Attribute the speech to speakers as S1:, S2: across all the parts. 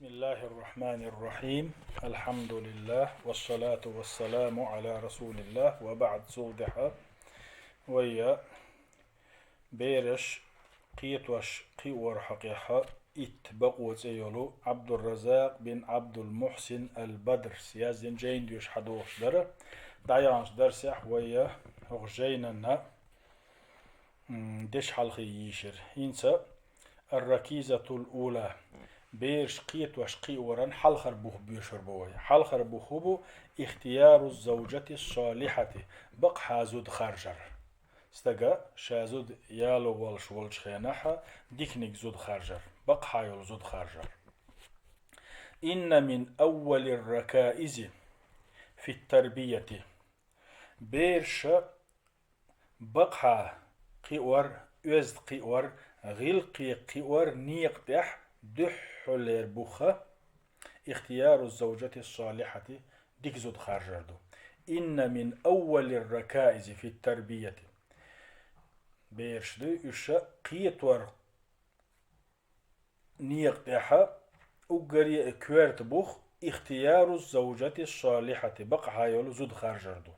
S1: بسم الله الرحمن الرحيم الحمد لله والصلاة والسلام على رسول الله وبعد صودح ويا بيرش قيتوش قيور حقيقة اتبقوت ايولو عبد الرزاق بن عبد المحسن البدر سيازن جين ديوش حدوش در دعيانش درسح ويا غجينا دش حلقي يشر إنسا الركيزة الأولى بيرش قيت وشقي ورن حلخر بوه بيشر بوي حلخر بوه اختيار الزوجة الصالحة بق حازود خرجر استقا شازود يالو والش والش خيناحا ديكنيك زود خرجر بق حايل زود خرجر إن من أول الركائز في التربية بيرش بقها قيور يزد قيور غلقي قيور نيقتح دحلر بوخة اختيار الزوجة الصالحة ديك زود خرجردو إن من أول الركائز في التربية بيرشدو يشا قيتور نيقتح وقري كويرت بوخ اختيار الزوجة الصالحة بقى هايول زود خرجردو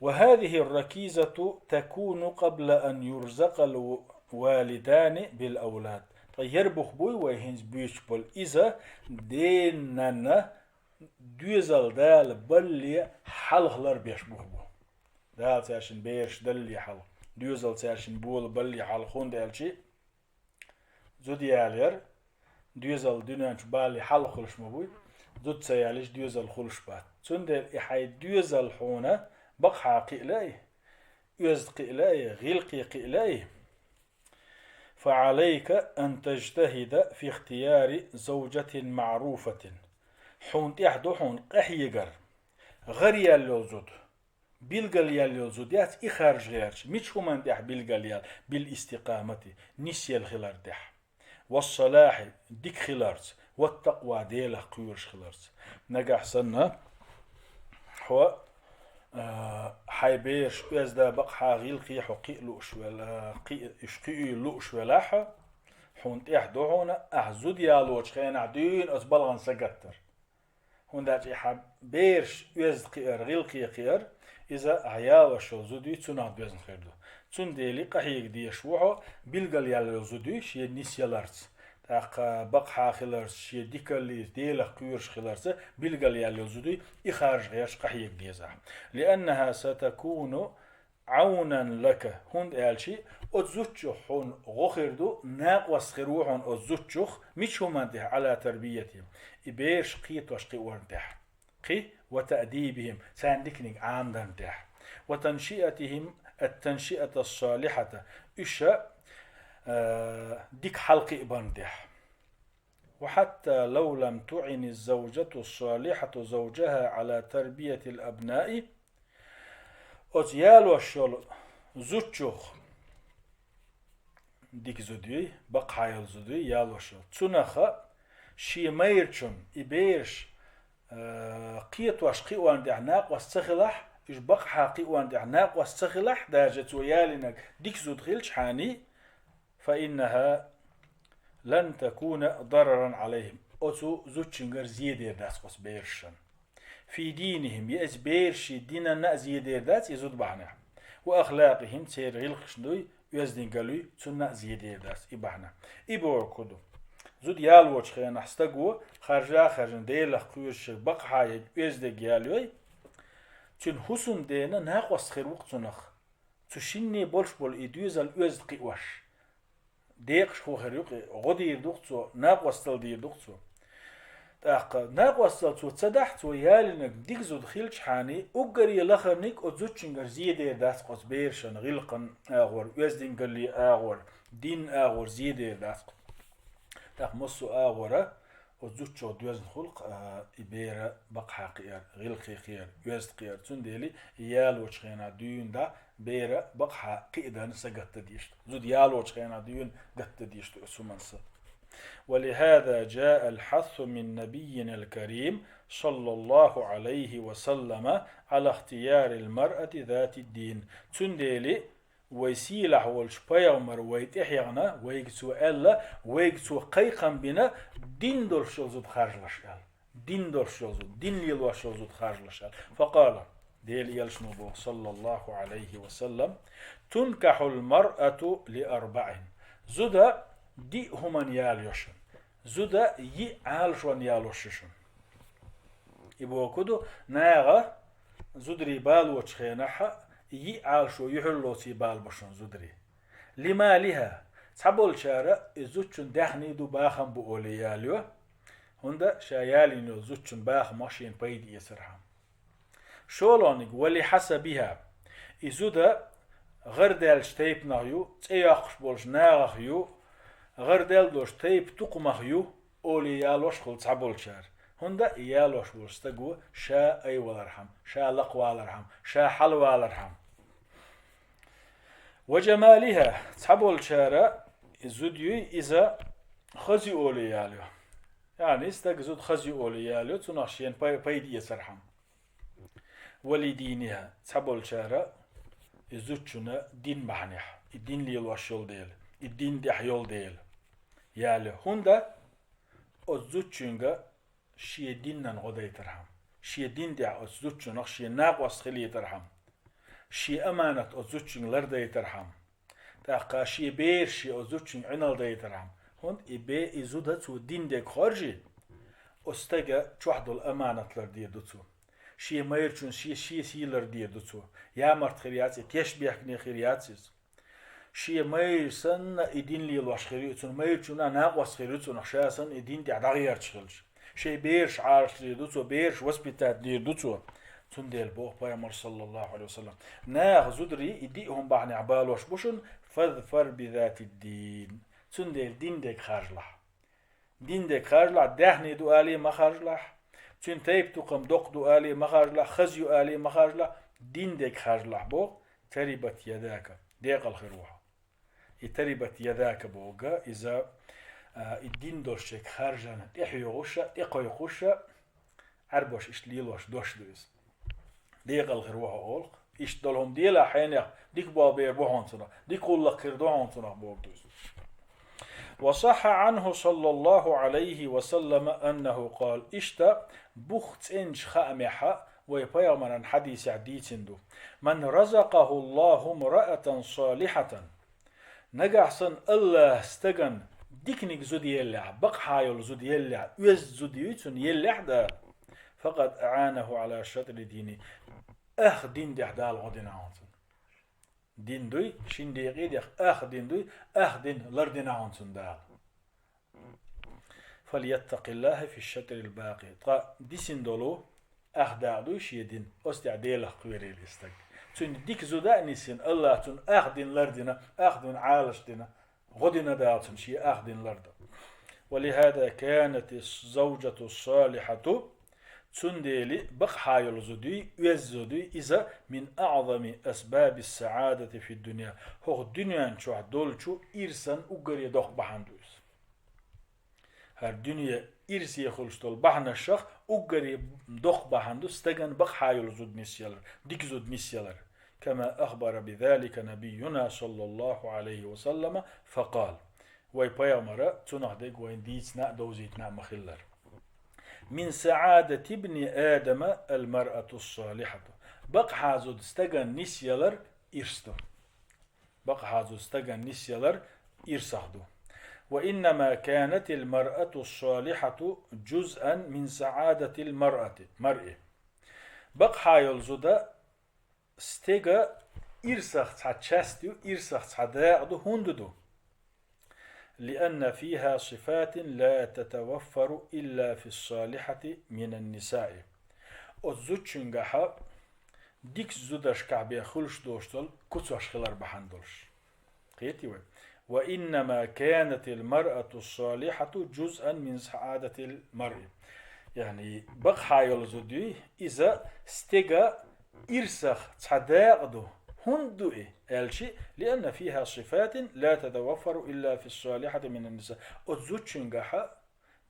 S1: وهذه الركيزة تكون قبل أن يرزق الوالدان بالأولاد يربخ بوي ويهنز بيش بول إذا ديننا دوزل دال بلي حلخلر بيش بوخ بو دال تاشن بيش دلي حل دوزل تاشن بول بلي حلخون دالشي زود يالير دوزل دونانش بالي حلخلش مبوي زود سياليش دوزل خلش بات تندل إحاي دوزل حونا بقحا قئلاي يزد قئلاي غلقي قئلاي فعليك أن تجتهد في اختيار زوجة معروفة حون تحدو حون قحيقر غريال يلزود بيلقل يلزود يات إخارج غيرش مش هم اندح بيلقل يال بالاستقامة نسي الخلار دح والصلاح ديك خلارت والتقوى ديله قيورش خلارت نجح سنة هو حيبيش يزدا بقى غيلقي حقي لوش ولا قي لوش ولاحة حون تحدو هنا أحزود يالوش خين عدين أسبلغن سجتر هون داج إحب بيرش يزد قير غيلقي قير إذا عيال وشو زودي تناد بيزن خيردو تون ديلي قحيق ديش وحو بيلقل يالو زودي شي نيس يالارت تاق بقى خلارس شي ديكالي ديلا قيرش خلارس بيلقل يالو زودي إخارج غيرش قحيق ديزا لأنها ستكون عونا لك هون قالشي أتزوجو حون غخردو ناق واسخروحون أتزوجو مش هم على تربيتهم إبيرش قيت وشقي ورنتح قي وتأديبهم ساندكنيك عامدان تح وتنشئتهم التنشئة الصالحة إشا ديك حلقي بندح وحتى لو لم تعن الزوجة الصالحة زوجها على تربية الأبناء أتيال وشول زوجوخ ديك زودي بقى زودي يال وشول تنخ شي ميرشون إبيرش قيت وشقي وان دعناق واستخلح إش بقى حقي وان دعناق واستخلح داجت ويالنك ديك زود غيلش حاني فإنها لن تكون ضررا عليهم أتو زوجنجر زيادة داس بيرشن في دينهم يأز بيرشي ديننا زيادة داس يزود بحنا وأخلاقهم سير غلقش دوي يزدين قالوي تسنة زيادة داس إبحنا إبور كدو زود يالوش خيان أحستقو خرجن ديلا قيوش بقحا يزدق يالوي تن حسن دينا ناقوس خير وقت نخ تشيني بولش بول إدوزل يزدقي وش ديقش خو خريق غدي يردوقتو ناقوستل دي يردوقتو تاق ناقوستل تو تصدحت ويالنك ديك زود خيلش حاني اوغري لخرنيك اوزوتشنجر زيده داس قص بيرشن غلقن اغور يزدين قال اغور دين اغور زيده داس تاق مصو اغورا اوزوتشو دوزن خلق ابيرا بق حقير غلقي خير يزد قير تنديلي يالو تشخينا ديون دا بيرا بقى قيدا نسقط ديشت زود يالو تشخينا ديون قط ديشت اسمنس ولهذا جاء الحث من نبينا الكريم صلى الله عليه وسلم على اختيار المرأة ذات الدين تنديلي ويسيلح والشبيغمر ويتحيغنا ويجسو ألا ويجسو قيقم بنا دين دول شوزود خارج لشال دين دول شوزود دين ليلوا شوزود خارج لشال فقال ديل يلشنبو صلى الله عليه وسلم تنكح المرأة لأربع زودا دي همان ياليوشن زودا يعالشون يالوششن يبو كدو ناغا زودري بالو تشخينحا يعالشو يحلو سي بال بشن زودري لما لها تحبول شارع زوتشن دحني دو باخم بو اولي ياليو هندا شايالينو زوتشن باخ ماشين بيد يسرحم شولونيك ولي حسبها إزودا غردال شتيب نغيو تياخش بولش ناغيو غردال دوش تيب تقمغيو أولي يالوش خل تعبول شار هندا يالوش بولش تقو شا أي والرحم شا لقوى الرحم شا حلوى الرحم وجمالها تعبول شارع إزوديو إذا خزي أولي ياليو يعني استقزود خزي أولي ياليو تنخشين بيد يسرحم ولدينها تحبول شارع يزوجنا دين معنح الدين لي الوشول ديل الدين دي حيول ديل يالي هوندا أزوجنا شي ديننا غدا يترحم شي دين دي أزوجنا شي ناقوس خلي يترحم شي أمانة أزوجنا لرد يترحم تاقا شي بير شي أزوجنا عنال دا يترحم هون إبي إزودا تو دين دي خارجي أستجا تشوحدو الأمانة لردي دوتو شي مايرچون شي سيلر دي دوتو يا مرت خريات تشبيه كني خرياتس شي مايرسن ادين لي لواش خريتون مايرچون انا واس خريتون خشاسن ادين دي دغير تشخلش شي بيرش عارش دي دوتو بيرش وسبيتات دي دوتو تون ديل بوخ بايمر صلى الله عليه وسلم ناغ زدري يديهم بعني عبالوش بوشن فاظفر بذات الدين تون ديل دين ديك خارجلح دين ديك خارجلح دهني دو الي ما خارجلح تون تيب تقم دوق دو آلي مخارجلا خزيو آلي مخارجلا دين ديك خارجلا بو تربت يداك ديق الخروح تربت يداك بوغا إذا الدين دوشك خارجانا تحيو غشا تقوي غشا عربوش إشليلوش دوش دوز ديق الخروح أولق إش دولهم ديلا حينيق ديك بابير بوهانتنا ديك قول خير دوهانتنا بوغ دوز وصح عنه صلى الله عليه وسلم أنه قال إشتا بخت إنش خامحة ويبيغمنا حديث عديتندو من رزقه الله امرأة صالحة نجحسن الله استجن ديكنيك زود يلع بقحايل زود يلع يز زود يتون يلع دا فقد أعانه على شطر ديني دين دي حدال غدنا عنصن دين دوي شين دي غيد دين دوي دين لردنا عنصن دال فليتق الله في الشطر الباقي طا ديسين دولو دادو شيدين استعديله قويري الاستق تون ديك زودا نيسين الله تون دين لردنا دين عالش دينا غدنا دالتون شي دين لرد ولهذا كانت الزوجة الصالحة تنديلي بقحايل زودي ويزودي إذا من أعظم أسباب السعادة في الدنيا هو الدنيا نشوح دولشو إرسان أقري دوخ بحندوس هر الدنيا إرسي يخلش دول بحنا الشخ أقري دوخ بحندوس تغن بقحايل زود نسيالر ديك زود نسيالر كما أخبر بذلك نبينا صلى الله عليه وسلم فقال ويبايمرا تنح ديك وين ديتنا دوزيتنا مخلر من سعادة ابن آدم المرأة الصالحة بق حازود استغن نسيالر إرستو بق حازود استغن نسيالر إرسخدو وإنما كانت المرأة الصالحة جزءا من سعادة مرء بق حايل زودا استغا إرسخ تحتشاستيو إرسخ تحداقدو هنددو لأن فيها صفات لا تتوفر إلا في الصالحة من النساء الزوجنجها ديك زودش كعبي خلش دوشتل كتوش خلر بحندلش قيتي وإنما كانت المرأة الصالحة جزءا من سعادة المرء يعني بقحايل زودي إذا استجا إرسخ تحداقدو هندوئي الشي لأن فيها صفات لا تتوفر إلا في الصالحة من النساء أتزوجنجها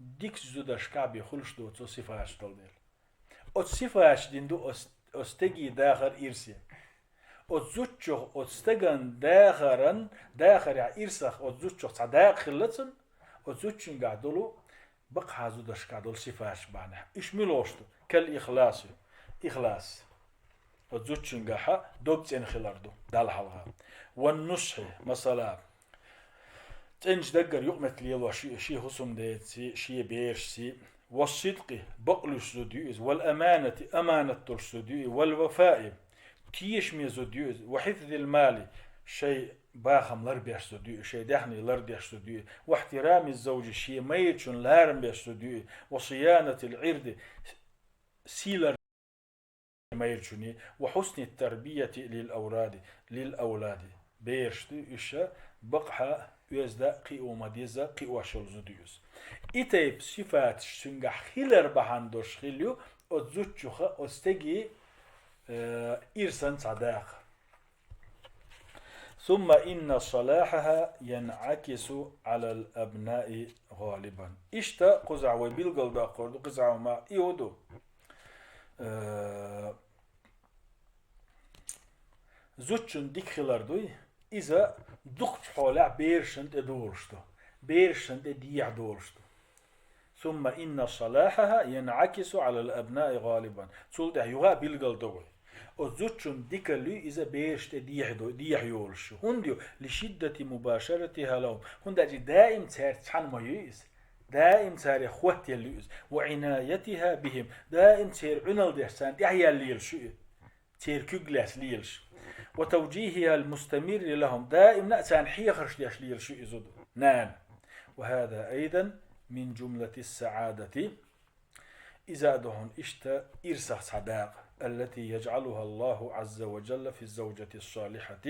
S1: ديك زودش كعبي خلش دوتو صفاش تلديل أتصفاش دين دو أستجي داخل إرسي أتزوجه أتستجن داخر يعني إرسخ أتزوجه داخلتن أتزوجن قاعدلو بق هذا دش قاعدل صفاش بعنه إيش ملوشتو كالإخلاص إخلاص أتزوجن قاحة دوبت إن خلاردو دال حلها والنصح مثلا تنج دقر يقمت لي شي حسم ديت شي بيرش سي والصدق بقلش زديوز والأمانة أمانة الصديوز والوفاء تيش مي زديوز وحفظ المال شيء باخم لربيش زديوز شيء دحني لرديش زديوز واحترام الزوج شيء ميتشن لارم بيش زديوز وصيانة العرض سيلر ميرشني وحسن التربية للأولاد بيرشتي إشا بقها يزدا قيو مديزا قيو شل زديوز إتيب صفات شنجح خيلر بهاندوش خيليو أتزوجوخا أستجي إرسان صداق ثم إن صلاحها ينعكس على الأبناء غالبا إشتا قزع وبيلقل دا قردو قزع ما إيودو زوجن ديك خلاردوي إذا دقت حولا بيرشنت دورشتو بيرشنت ديع دورشتو ثم إن صلاحها ينعكس على الأبناء غالبا تقول ده يوها بيلقل دوي وزوجن ديك اللي إذا بيرشت ديع يولشو هنديو لشدة مباشرتها لهم هندي دائم تحن ما يؤس دائم تاري خوات يليوز وعنايتها بهم دائم تير عنال دهسان يحيى ليلشو تير كجلاس ليلش وتوجيهها المستمر لهم دائم نأسان حيخرش ديش ليلشو إزود نان وهذا أيضا من جملة السعادة إذا دهن إشتا إرسخ صداق التي يجعلها الله عز وجل في الزوجة الصالحة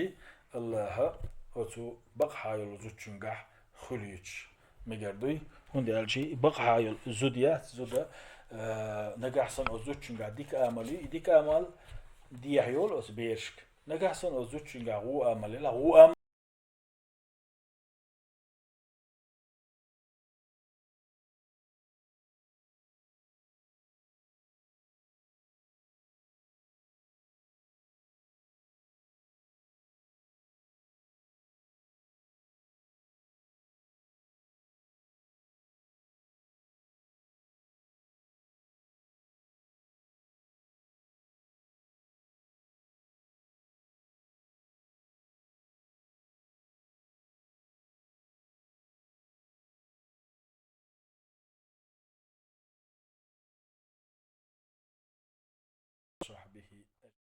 S1: الله أتو بقحا يلزوتشنقح خليج مجردوي هندي الشيء بقحا يلزوديات زودا نجحسن أزوتشنقح ديك آمالي ديك آمال ديحيول أس بيرشك نجحسن أزوتشنقح هو آمالي لا هو آمال صحبه